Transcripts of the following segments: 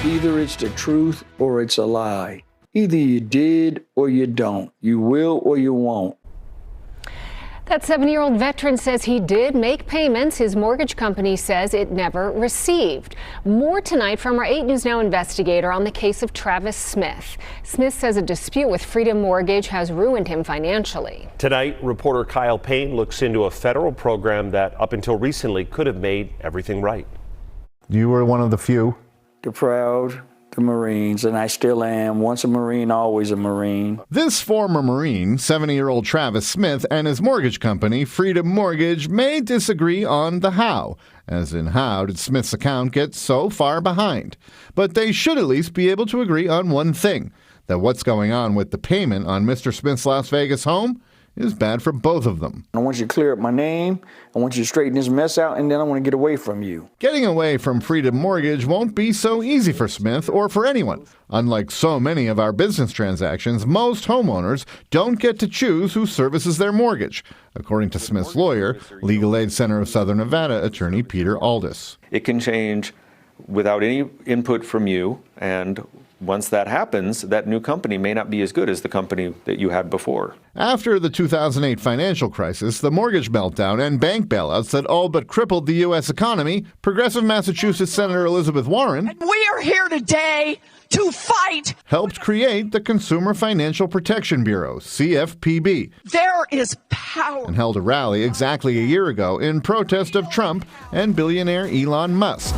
Either it's the truth or it's a lie. Either you did or you don't. You will or you won't. That 70-year-old veteran says he did make payments his mortgage company says it never received. More tonight from our 8 News Now investigator on the case of Travis Smith. Smith says a dispute with Freedom Mortgage has ruined him financially. Tonight, reporter Kyle Payne looks into a federal program that up until recently could have made everything right. You were one of the few. The proud, the Marines, and I still am. Once a Marine, always a Marine. This former Marine, 70-year-old Travis Smith, and his mortgage company, Freedom Mortgage, may disagree on the how, as in how did Smith's account get so far behind. But they should at least be able to agree on one thing, that what's going on with the payment on Mr. Smith's Las Vegas home is bad for both of them. I want you to clear up my name, I want you to straighten this mess out, and then I want to get away from you. Getting away from Freedom Mortgage won't be so easy for Smith or for anyone. Unlike so many of our business transactions, most homeowners don't get to choose who services their mortgage, according to Smith's lawyer, Legal Aid Center of Southern Nevada attorney Peter Aldis. It can change without any input from you, and once that happens, that new company may not be as good as the company that you had before. After the 2008 financial crisis, the mortgage meltdown, and bank bailouts that all but crippled the U.S. economy, progressive Massachusetts Senator Elizabeth Warren, and we are here today to fight, helped create the Consumer Financial Protection Bureau, CFPB. There is power. And held a rally exactly a year ago in protest of Trump and billionaire Elon Musk,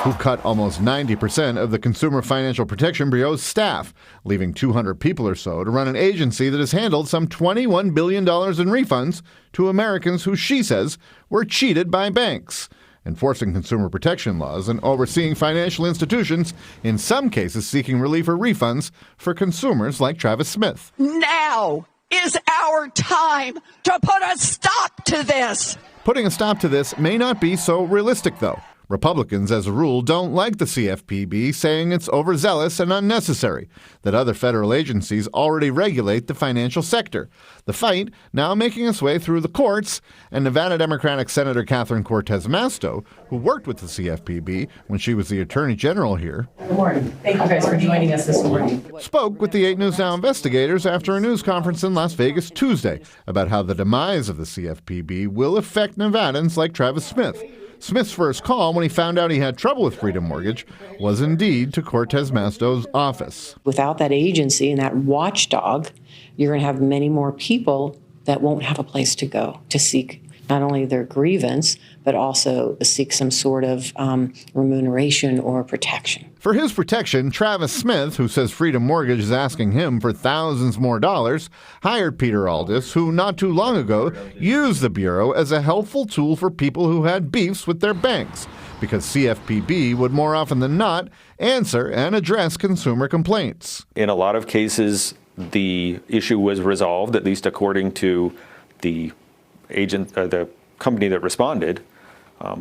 who cut almost 90% of the Consumer Financial Protection Bureau's staff, leaving 200 people or so to run an agency that has handled some $21 billion in refunds to Americans who she says were cheated by banks, enforcing consumer protection laws and overseeing financial institutions, in some cases seeking relief or refunds for consumers like Travis Smith. Now is our time to put a stop to this. Putting a stop to this may not be so realistic, though. Republicans, as a rule, don't like the CFPB, saying it's overzealous and unnecessary, that other federal agencies already regulate the financial sector. The fight now making its way through the courts, and Nevada Democratic Senator Catherine Cortez Masto, who worked with the CFPB when she was the Attorney General here. Good morning. Thank you guys for joining us this morning. Spoke with the 8 News Now investigators after a news conference in Las Vegas Tuesday about how the demise of the CFPB will affect Nevadans like Travis Smith. Smith's first call when he found out he had trouble with Freedom Mortgage was indeed to Cortez Masto's office. Without that agency and that watchdog, you're going to have many more people that won't have a place to go to seek not only their grievance, but also seek some sort of remuneration or protection. For his protection, Travis Smith, who says Freedom Mortgage is asking him for thousands more dollars, hired Peter Aldis, who not too long ago used the Bureau as a helpful tool for people who had beefs with their banks, because CFPB would more often than not answer and address consumer complaints. In a lot of cases, the issue was resolved, at least according to the the company that responded,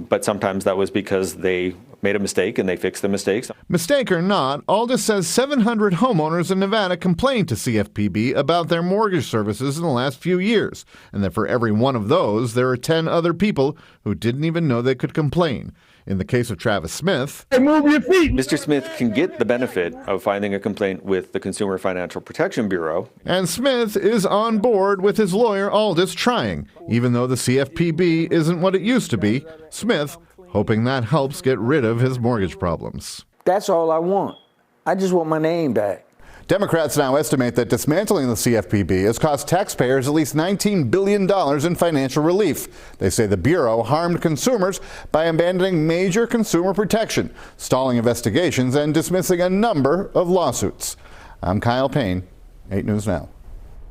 but sometimes that was because they made a mistake and they fixed the mistakes. Mistake or not, Aldis says 700 homeowners in Nevada complained to CFPB about their mortgage services in the last few years, and that for every one of those, there are 10 other people who didn't even know they could complain. In the case of Travis Smith, Hey, move your feet! Mr. Smith can get the benefit of filing a complaint with the Consumer Financial Protection Bureau. And Smith is on board with his lawyer Aldis trying, even though the CFPB isn't what it used to be. Smith hoping that helps get rid of his mortgage problems. That's all I want. I just want my name back. Democrats now estimate that dismantling the CFPB has cost taxpayers at least $19 billion in financial relief. They say the Bureau harmed consumers by abandoning major consumer protection, stalling investigations, and dismissing a number of lawsuits. I'm Kyle Payne, 8 News Now.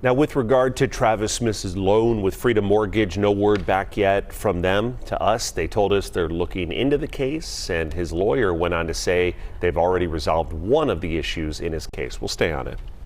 Now, with regard to Travis Smith's loan with Freedom Mortgage, no word back yet from them to us. They told us they're looking into the case, and his lawyer went on to say they've already resolved one of the issues in his case. We'll stay on it.